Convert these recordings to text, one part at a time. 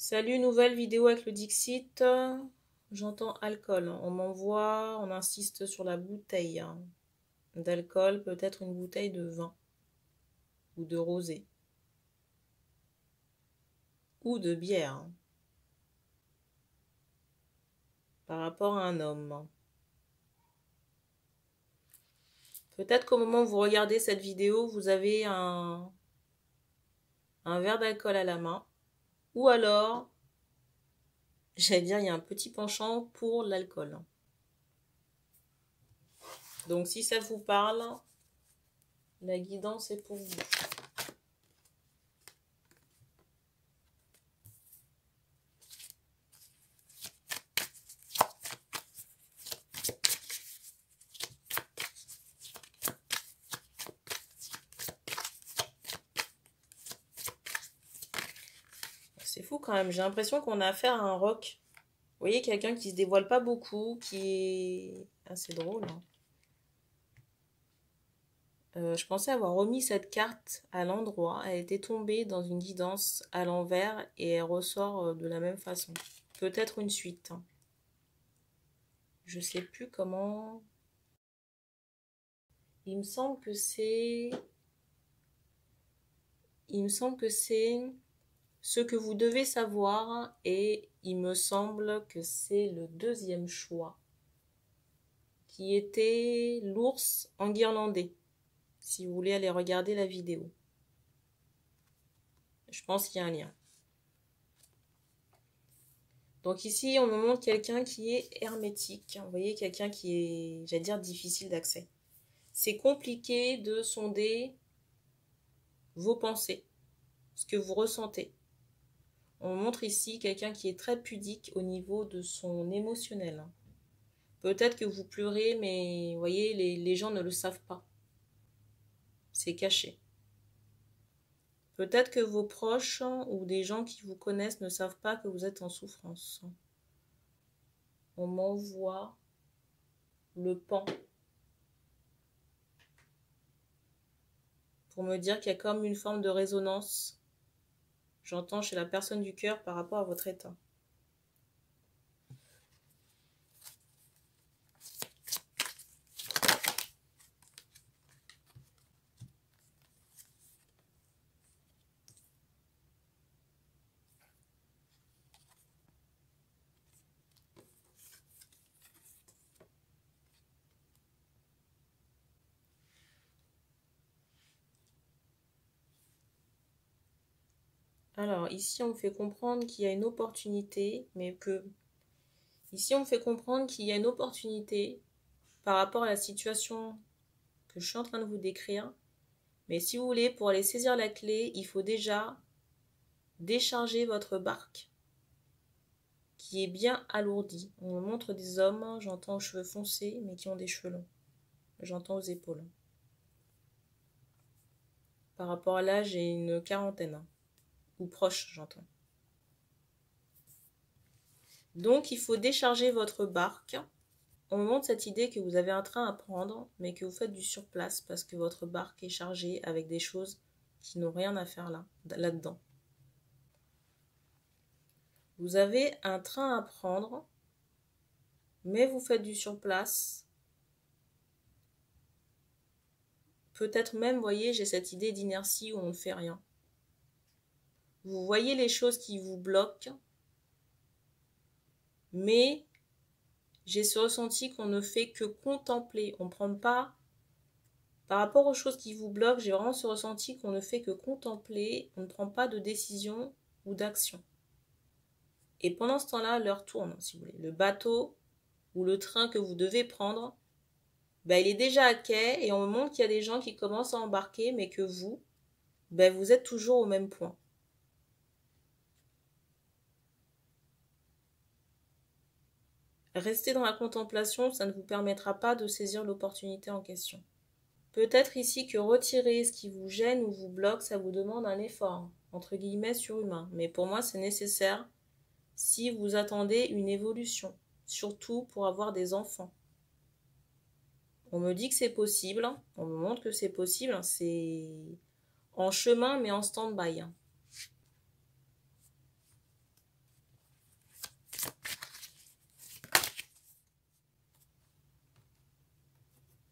Salut, nouvelle vidéo avec le Dixit. J'entends alcool. On insiste sur la bouteille d'alcool, peut-être une bouteille de vin ou de rosé ou de bière par rapport à un homme. Peut-être qu'au moment où vous regardez cette vidéo, vous avez un verre d'alcool à la main ou alors, j'allais dire, il y a un petit penchant pour l'alcool. Donc si ça vous parle, la guidance est pour vous. C'est fou quand même, j'ai l'impression qu'on a affaire à un roc. Vous voyez, quelqu'un qui se dévoile pas beaucoup, qui est assez drôle. Je pensais avoir remis cette carte à l'endroit. Elle était tombée dans une guidance à l'envers et elle ressort de la même façon. Peut-être une suite. Je sais plus comment. Il me semble que c'est. Il me semble que c'est ce que vous devez savoir et il me semble que c'est le deuxième choix qui était l'ours enguirlandé. Si vous voulez aller regarder la vidéo. Je pense qu'il y a un lien. Donc ici, on me montre quelqu'un qui est hermétique. Vous voyez, quelqu'un qui est, j'allais dire, difficile d'accès. C'est compliqué de sonder vos pensées, ce que vous ressentez. On me montre ici quelqu'un qui est très pudique au niveau de son émotionnel. Peut-être que vous pleurez, mais vous voyez, les gens ne le savent pas. C'est caché. Peut-être que vos proches ou des gens qui vous connaissent ne savent pas que vous êtes en souffrance. On m'envoie le pan pour me dire qu'il y a comme une forme de résonance, j'entends, chez la personne du cœur par rapport à votre état. Alors, ici, on me fait comprendre qu'il y a une opportunité, mais que... Ici, on me fait comprendre qu'il y a une opportunité par rapport à la situation que je suis en train de vous décrire. Mais si vous voulez, pour aller saisir la clé, il faut déjà décharger votre barque, qui est bien alourdie. On me montre des hommes, j'entends aux cheveux foncés, mais qui ont des cheveux longs. J'entends aux épaules. Par rapport à l'âge, j'ai une quarantaine. Ou proche, j'entends. Donc, il faut décharger votre barque. On me montre cette idée que vous avez un train à prendre, mais que vous faites du surplace parce que votre barque est chargée avec des choses qui n'ont rien à faire là-dedans. Vous avez un train à prendre, mais vous faites du surplace. Peut-être même, vous voyez, j'ai cette idée d'inertie où on ne fait rien. Vous voyez les choses qui vous bloquent, mais j'ai ce ressenti qu'on ne fait que contempler. On ne prend pas... Par rapport aux choses qui vous bloquent, j'ai vraiment ce ressenti qu'on ne fait que contempler. On ne prend pas de décision ou d'action. Et pendant ce temps-là, l'heure tourne, si vous voulez. Le bateau ou le train que vous devez prendre, ben, il est déjà à quai et on me montre qu'il y a des gens qui commencent à embarquer, mais que vous, ben, vous êtes toujours au même point. Rester dans la contemplation, ça ne vous permettra pas de saisir l'opportunité en question. Peut-être ici que retirer ce qui vous gêne ou vous bloque, ça vous demande un effort, entre guillemets, surhumain. Mais pour moi, c'est nécessaire si vous attendez une évolution, surtout pour avoir des enfants. On me dit que c'est possible, on me montre que c'est possible, c'est en chemin mais en stand-by.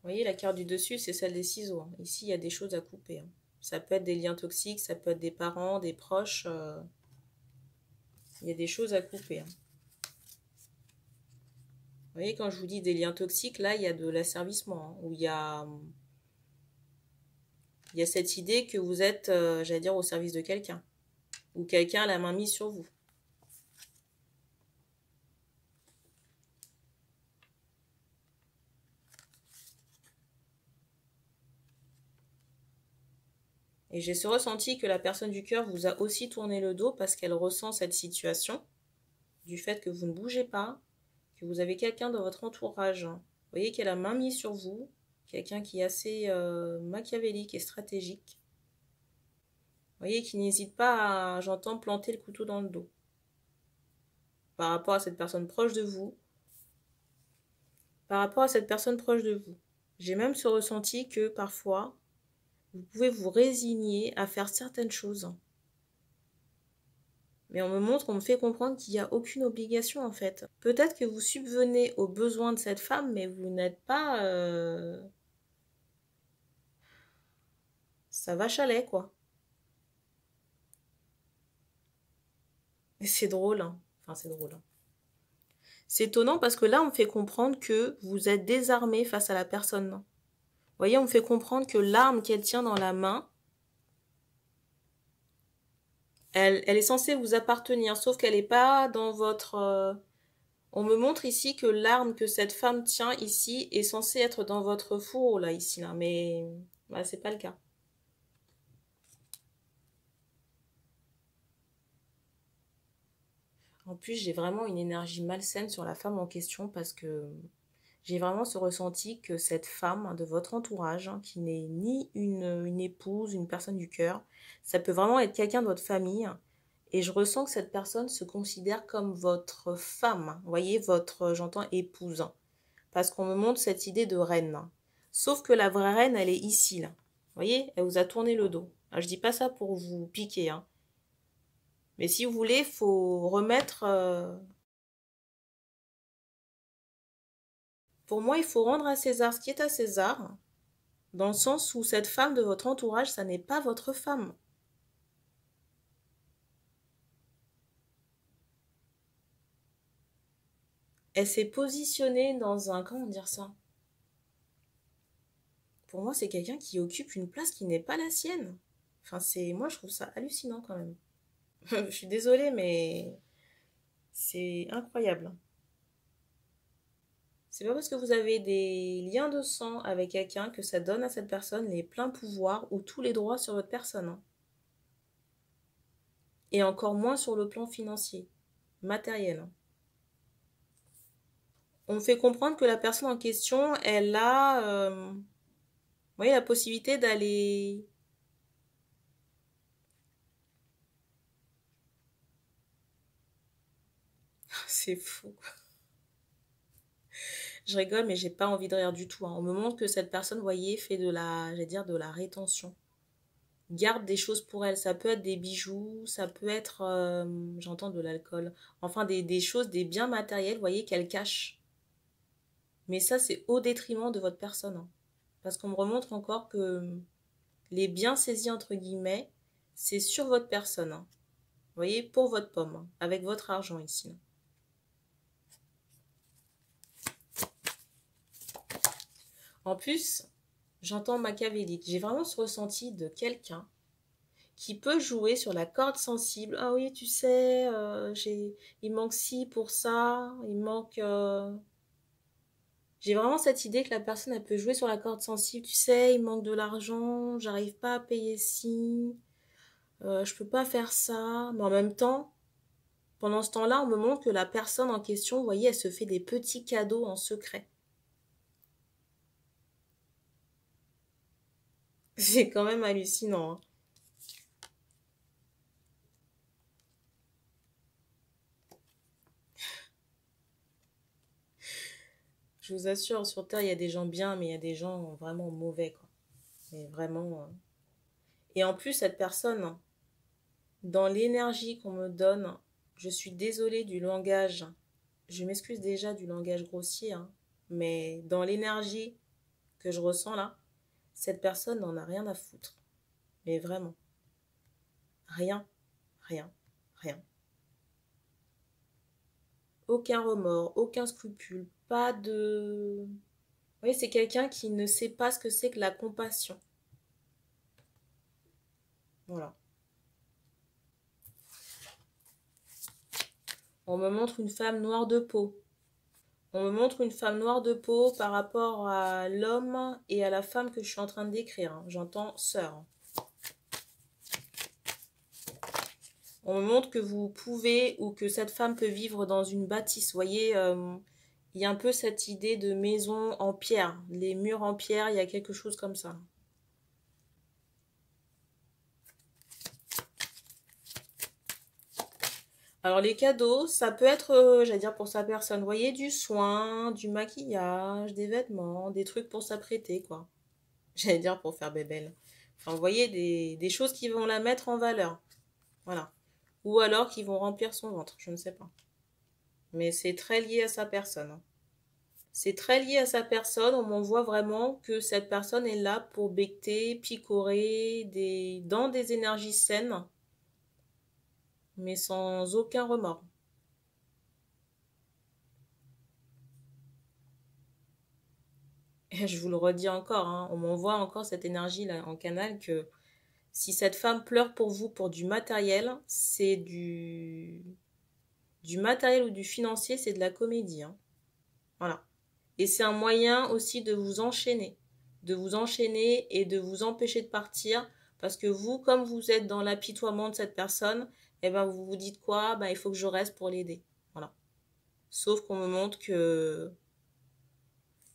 voyez, la carte du dessus, c'est celle des ciseaux, hein. Ici, il y a des choses à couper, hein. Ça peut être des liens toxiques, ça peut être des parents, des proches. Il y a des choses à couper, hein. Vous voyez, quand je vous dis des liens toxiques, là, il y a de l'asservissement, hein, où il y a cette idée que vous êtes, j'allais dire, au service de quelqu'un. Ou quelqu'un a la main mise sur vous. Et j'ai ce ressenti que la personne du cœur vous a aussi tourné le dos parce qu'elle ressent cette situation, du fait que vous ne bougez pas, que vous avez quelqu'un dans votre entourage. Vous voyez qu'elle a la main mise sur vous, quelqu'un qui est assez machiavélique et stratégique. Vous voyez, qui n'hésite pas à, j'entends, planter le couteau dans le dos. Par rapport à cette personne proche de vous. Par rapport à cette personne proche de vous. J'ai même ce ressenti que parfois, vous pouvez vous résigner à faire certaines choses. Mais on me fait comprendre qu'il n'y a aucune obligation en fait. Peut-être que vous subvenez aux besoins de cette femme, mais vous n'êtes pas... Ça va chalet, quoi. Et c'est drôle, hein. Enfin, c'est drôle, hein. C'est étonnant parce que là, on me fait comprendre que vous êtes désarmé face à la personne. Vous voyez, on me fait comprendre que l'arme qu'elle tient dans la main, elle est censée vous appartenir, sauf qu'elle n'est pas dans votre... On me montre ici que l'arme que cette femme tient ici est censée être dans votre fourreau, là, ici, là. Mais bah, c'est pas le cas. En plus, j'ai vraiment une énergie malsaine sur la femme en question parce que j'ai vraiment ce ressenti que cette femme de votre entourage, hein, qui n'est ni une épouse, une personne du cœur, ça peut vraiment être quelqu'un de votre famille. Et je ressens que cette personne se considère comme votre femme. Vous voyez, votre, j'entends, épouse. Parce qu'on me montre cette idée de reine. Sauf que la vraie reine, elle est ici, là. Vous voyez, elle vous a tourné le dos. Alors, je dis pas ça pour vous piquer, hein. Mais si vous voulez, il faut remettre... Pour moi, il faut rendre à César ce qui est à César, dans le sens où cette femme de votre entourage, ça n'est pas votre femme. Elle s'est positionnée dans un... Comment dire ça? Pour moi, c'est quelqu'un qui occupe une place qui n'est pas la sienne. Enfin, c'est... Moi, je trouve ça hallucinant quand même. Je suis désolée, mais c'est incroyable. C'est pas parce que vous avez des liens de sang avec quelqu'un que ça donne à cette personne les pleins pouvoirs ou tous les droits sur votre personne, hein. Et encore moins sur le plan financier, matériel, hein. On me fait comprendre que la personne en question, elle a, vous voyez, la possibilité d'aller... C'est fou. Je rigole, mais j'ai pas envie de rire du tout, hein. On me montre que cette personne, vous voyez, fait de la, j'allais dire, de la rétention. Garde des choses pour elle. Ça peut être des bijoux, ça peut être, j'entends de l'alcool. Enfin, des choses, des biens matériels, vous voyez, qu'elle cache. Mais ça, c'est au détriment de votre personne, hein. Parce qu'on me remontre encore que les biens saisis, entre guillemets, c'est sur votre personne, hein. Vous voyez, pour votre pomme, hein, avec votre argent ici. En plus, j'entends machiavélique. J'ai vraiment ce ressenti de quelqu'un qui peut jouer sur la corde sensible. Ah oui, tu sais, il manque ci pour ça, il manque... J'ai vraiment cette idée que la personne, elle peut jouer sur la corde sensible. Tu sais, il manque de l'argent, j'arrive pas à payer ci, je peux pas faire ça. Mais en même temps, pendant ce temps-là, on me montre que la personne en question, vous voyez, elle se fait des petits cadeaux en secret. C'est quand même hallucinant, hein. Je vous assure, sur Terre, il y a des gens bien, mais il y a des gens vraiment mauvais, quoi. Mais vraiment... Et en plus, cette personne, hein, dans l'énergie qu'on me donne, je suis désolée du langage. Je m'excuse déjà du langage grossier, hein, mais dans l'énergie que je ressens là, cette personne n'en a rien à foutre. Mais vraiment. Rien, rien, rien. Aucun remords, aucun scrupule, pas de... Vous voyez, c'est quelqu'un qui ne sait pas ce que c'est que la compassion. Voilà. On me montre une femme noire de peau. On me montre une femme noire de peau par rapport à l'homme et à la femme que je suis en train de décrire. J'entends sœur. On me montre que vous pouvez ou que cette femme peut vivre dans une bâtisse. Vous voyez, il y a un peu cette idée de maison en pierre. Les murs en pierre, il y a quelque chose comme ça. Alors les cadeaux, ça peut être, j'allais dire pour sa personne, vous voyez, du soin, du maquillage, des vêtements, des trucs pour s'apprêter, quoi. J'allais dire pour faire bébelle. Enfin, vous voyez, des choses qui vont la mettre en valeur. Voilà. Ou alors qui vont remplir son ventre, je ne sais pas. Mais c'est très lié à sa personne. C'est très lié à sa personne, on m'en voit vraiment que cette personne est là pour becter, picorer, dans des énergies saines, mais sans aucun remords. Et je vous le redis encore, hein, on m'envoie encore cette énergie là en canal que si cette femme pleure pour vous pour du matériel, c'est du matériel ou du financier, c'est de la comédie. Hein. Voilà. Et c'est un moyen aussi de vous enchaîner. De vous enchaîner et de vous empêcher de partir. Parce que vous, comme vous êtes dans l'apitoiement de cette personne, eh ben vous vous dites quoi? Ben, il faut que je reste pour l'aider. Voilà. Sauf qu'on me montre que...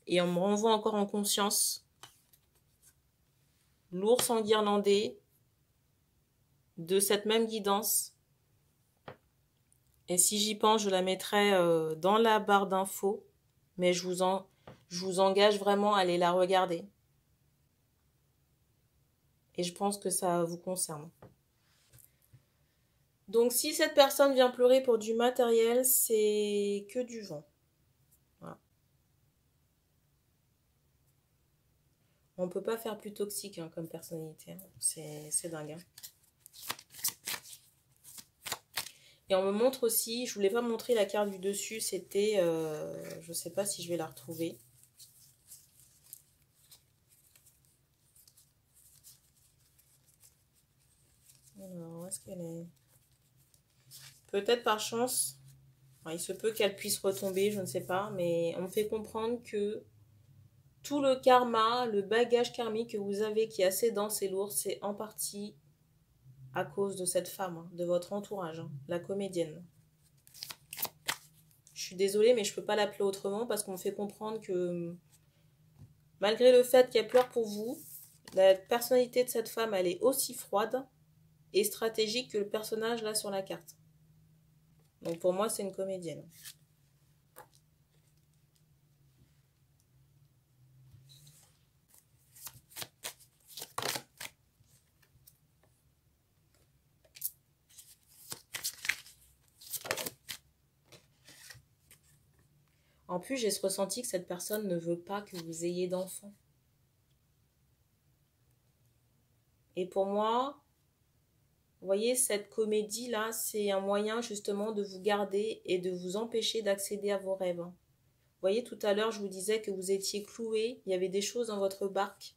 Et on me renvoie encore en conscience l'ours enguirlandé de cette même guidance. Et si j'y pense, je la mettrai dans la barre d'infos. Mais je vous engage vraiment à aller la regarder. Et je pense que ça vous concerne. Donc si cette personne vient pleurer pour du matériel, c'est que du vent. Voilà. On ne peut pas faire plus toxique hein, comme personnalité. Hein. C'est dingue. Hein. Et on me montre aussi, je ne voulais pas montrer la carte du dessus, c'était, je ne sais pas si je vais la retrouver. Alors, où est-ce qu'elle est? Peut-être par chance, il se peut qu'elle puisse retomber, je ne sais pas, mais on me fait comprendre que tout le karma, le bagage karmique que vous avez qui est assez dense et lourd, c'est en partie à cause de cette femme, hein, de votre entourage, hein, la comédienne. Je suis désolée, mais je ne peux pas l'appeler autrement parce qu'on me fait comprendre que malgré le fait qu'elle pleure pour vous, la personnalité de cette femme, elle est aussi froide et stratégique que le personnage là sur la carte. Donc pour moi, c'est une comédienne. En plus, j'ai ce ressenti que cette personne ne veut pas que vous ayez d'enfants. Et pour moi, vous voyez, cette comédie-là, c'est un moyen justement de vous garder et de vous empêcher d'accéder à vos rêves. Vous voyez, tout à l'heure, je vous disais que vous étiez cloué, il y avait des choses dans votre barque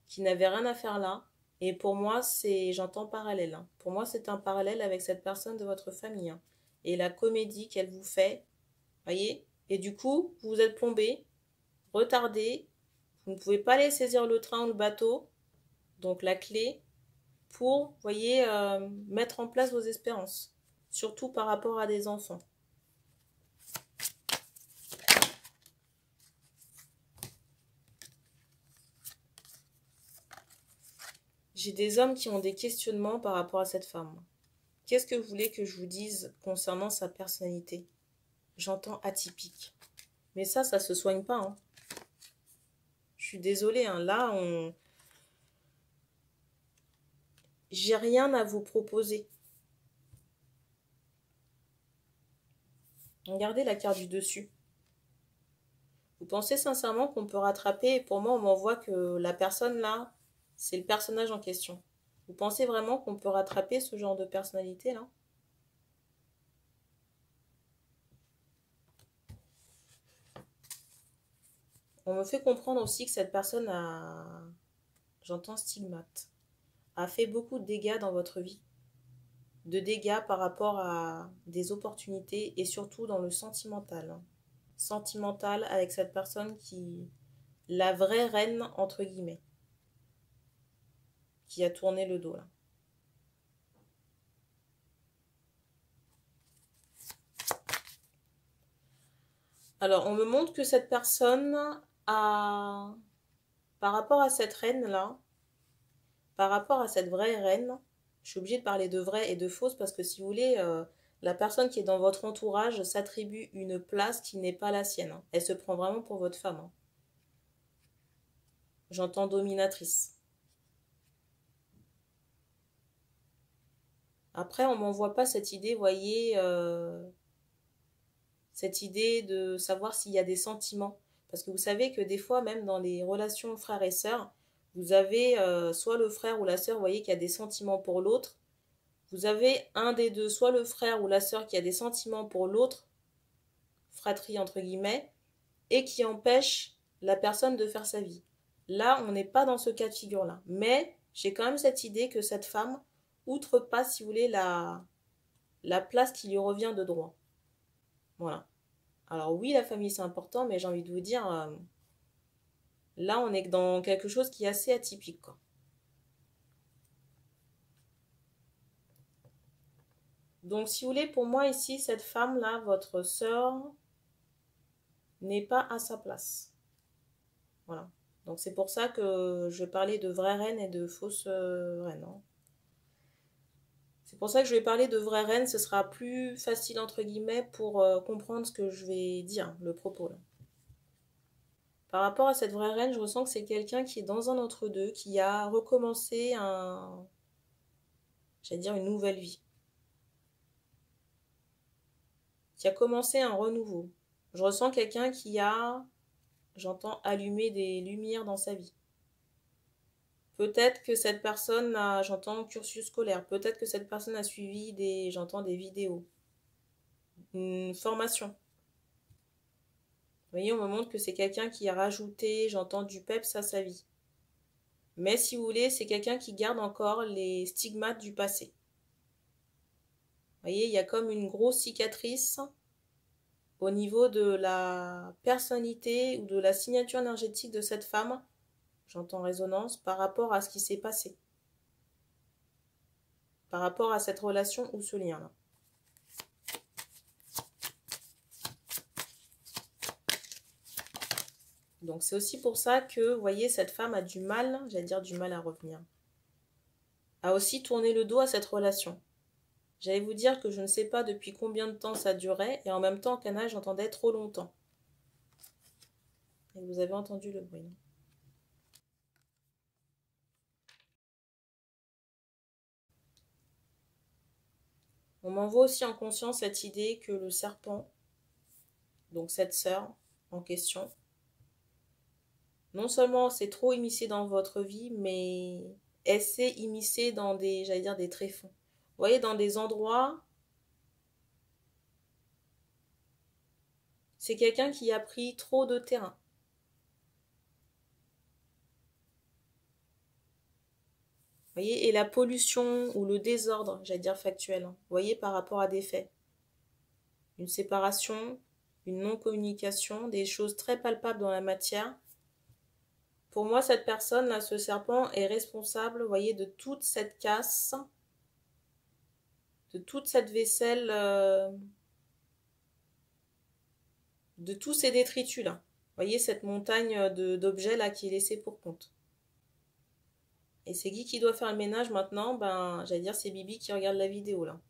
qui n'avaient rien à faire là. Et pour moi, j'entends parallèle. Hein. Pour moi, c'est un parallèle avec cette personne de votre famille. Hein. Et la comédie qu'elle vous fait, voyez. Et du coup, vous êtes plombé, retardé, vous ne pouvez pas aller saisir le train ou le bateau, donc la clé, pour, voyez, mettre en place vos espérances, surtout par rapport à des enfants. J'ai des hommes qui ont des questionnements par rapport à cette femme. Qu'est-ce que vous voulez que je vous dise concernant sa personnalité? J'entends atypique. Mais ça se soigne pas. Hein. Je suis désolée, hein. Là, j'ai rien à vous proposer. Regardez la carte du dessus. Vous pensez sincèrement qu'on peut rattraper, et pour moi, on m'envoie que la personne là, c'est le personnage en question. Vous pensez vraiment qu'on peut rattraper ce genre de personnalité là? On me fait comprendre aussi que cette personne a, j'entends stigmate, a fait beaucoup de dégâts dans votre vie. De dégâts par rapport à des opportunités et surtout dans le sentimental. Sentimental avec cette personne qui, la vraie reine entre guillemets, qui a tourné le dos là. Alors, on me montre que cette personne a, par rapport à cette reine-là, par rapport à cette vraie reine, je suis obligée de parler de vraie et de fausse parce que si vous voulez, la personne qui est dans votre entourage s'attribue une place qui n'est pas la sienne. Elle se prend vraiment pour votre femme. J'entends dominatrice. Après, on m'envoie pas cette idée, voyez, cette idée de savoir s'il y a des sentiments. Parce que vous savez que des fois, même dans les relations frères et sœurs, vous avez soit le frère ou la sœur, vous voyez, qui a des sentiments pour l'autre. Vous avez un des deux, soit le frère ou la sœur qui a des sentiments pour l'autre, fratrie entre guillemets, et qui empêche la personne de faire sa vie. Là, on n'est pas dans ce cas de figure-là. Mais j'ai quand même cette idée que cette femme outrepasse, si vous voulez, la place qui lui revient de droit. Voilà. Alors oui, la famille, c'est important, mais j'ai envie de vous dire, là, on est dans quelque chose qui est assez atypique, quoi. Donc, si vous voulez, pour moi, ici, cette femme-là, votre sœur, n'est pas à sa place. Voilà. Donc, c'est pour ça que je parlais de vraie reine et de fausse reine. Hein. C'est pour ça que je vais parler de vraie reine, ce sera plus facile, entre guillemets, pour comprendre ce que je vais dire, le propos, là. Par rapport à cette vraie reine, je ressens que c'est quelqu'un qui est dans un entre-deux, qui a recommencé j'allais dire une nouvelle vie. Qui a commencé un renouveau. Je ressens quelqu'un qui a, j'entends, allumé des lumières dans sa vie. Peut-être que cette personne a, j'entends, cursus scolaire. Peut-être que cette personne a suivi j'entends, des vidéos. Une formation. Vous voyez, on me montre que c'est quelqu'un qui a rajouté, j'entends, du peps à sa vie. Mais si vous voulez, c'est quelqu'un qui garde encore les stigmates du passé. Vous voyez, il y a comme une grosse cicatrice au niveau de la personnalité ou de la signature énergétique de cette femme, j'entends résonance, par rapport à ce qui s'est passé. Par rapport à cette relation ou ce lien-là. Donc c'est aussi pour ça que, vous voyez, cette femme a du mal, j'allais dire du mal à revenir. A aussi tourné le dos à cette relation. J'allais vous dire que je ne sais pas depuis combien de temps ça durait, et en même temps, Cana, j'entendais trop longtemps. Et vous avez entendu le bruit. On m'envoie aussi en conscience cette idée que le serpent, donc cette sœur en question, non seulement s'est trop immiscée dans votre vie, mais elle s'est immiscée dans des, j'allais dire, des tréfonds. Vous voyez, dans des endroits, c'est quelqu'un qui a pris trop de terrain. Vous voyez, et la pollution ou le désordre, j'allais dire factuel, hein, vous voyez, par rapport à des faits. Une séparation, une non-communication, des choses très palpables dans la matière. Pour moi, cette personne, là, ce serpent, est responsable, vous voyez, de toute cette casse, de toute cette vaisselle, de tous ces détritus, là. Vous voyez, cette montagne d'objets, là, qui est laissée pour compte. Et c'est Guy qui doit faire le ménage maintenant, ben, j'allais dire, c'est Bibi qui regarde la vidéo, là.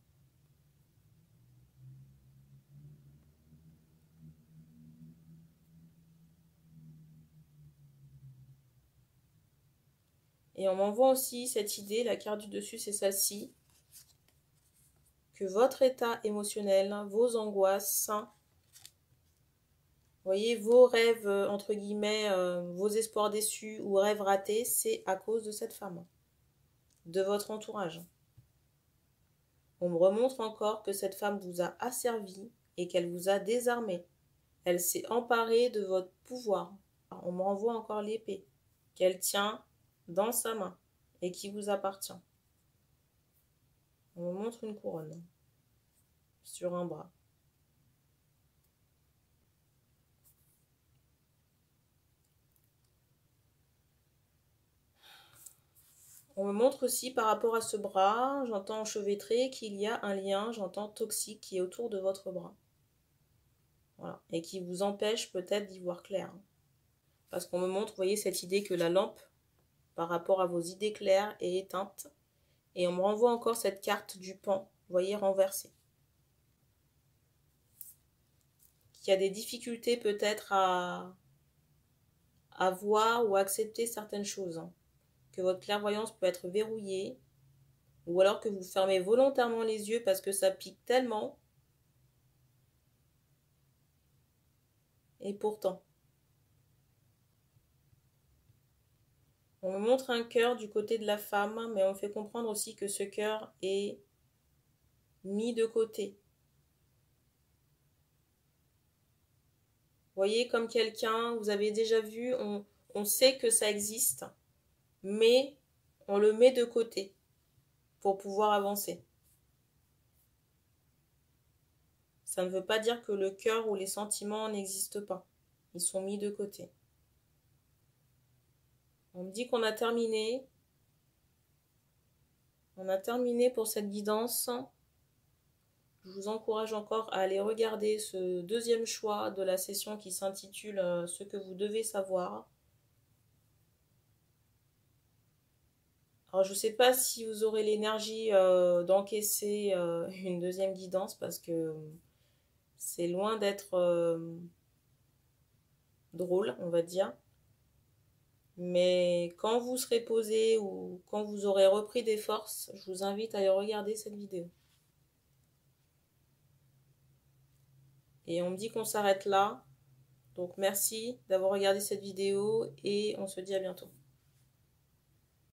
Et on m'envoie aussi cette idée, la carte du dessus, c'est celle-ci, que votre état émotionnel, vos angoisses, voyez, vos rêves, entre guillemets, vos espoirs déçus ou rêves ratés, c'est à cause de cette femme, de votre entourage. On me remontre encore que cette femme vous a asservi et qu'elle vous a désarmé. Elle s'est emparée de votre pouvoir. On me renvoie encore l'épée qu'elle tient dans sa main et qui vous appartient. On me montre une couronne sur un bras. On me montre aussi par rapport à ce bras, j'entends enchevêtré qu'il y a un lien, j'entends toxique qui est autour de votre bras. Voilà. Et qui vous empêche peut-être d'y voir clair. Parce qu'on me montre, vous voyez, cette idée que la lampe, par rapport à vos idées claires, est éteinte. Et on me renvoie encore cette carte du pan, vous voyez, renversée. Qu'il y a des difficultés peut-être à voir ou à accepter certaines choses. Que votre clairvoyance peut être verrouillée. Ou alors que vous fermez volontairement les yeux parce que ça pique tellement. Et pourtant. On me montre un cœur du côté de la femme, mais on me fait comprendre aussi que ce cœur est mis de côté. Vous voyez, comme quelqu'un, vous avez déjà vu, on sait que ça existe, mais on le met de côté pour pouvoir avancer. Ça ne veut pas dire que le cœur ou les sentiments n'existent pas. Ils sont mis de côté. On me dit qu'on a terminé. On a terminé pour cette guidance. Je vous encourage encore à aller regarder ce deuxième choix de la session qui s'intitule « Ce que vous devez savoir ». Alors je ne sais pas si vous aurez l'énergie d'encaisser une deuxième guidance parce que c'est loin d'être drôle, on va dire. Mais quand vous serez posé ou quand vous aurez repris des forces, je vous invite à aller regarder cette vidéo. Et on me dit qu'on s'arrête là. Donc merci d'avoir regardé cette vidéo et on se dit à bientôt.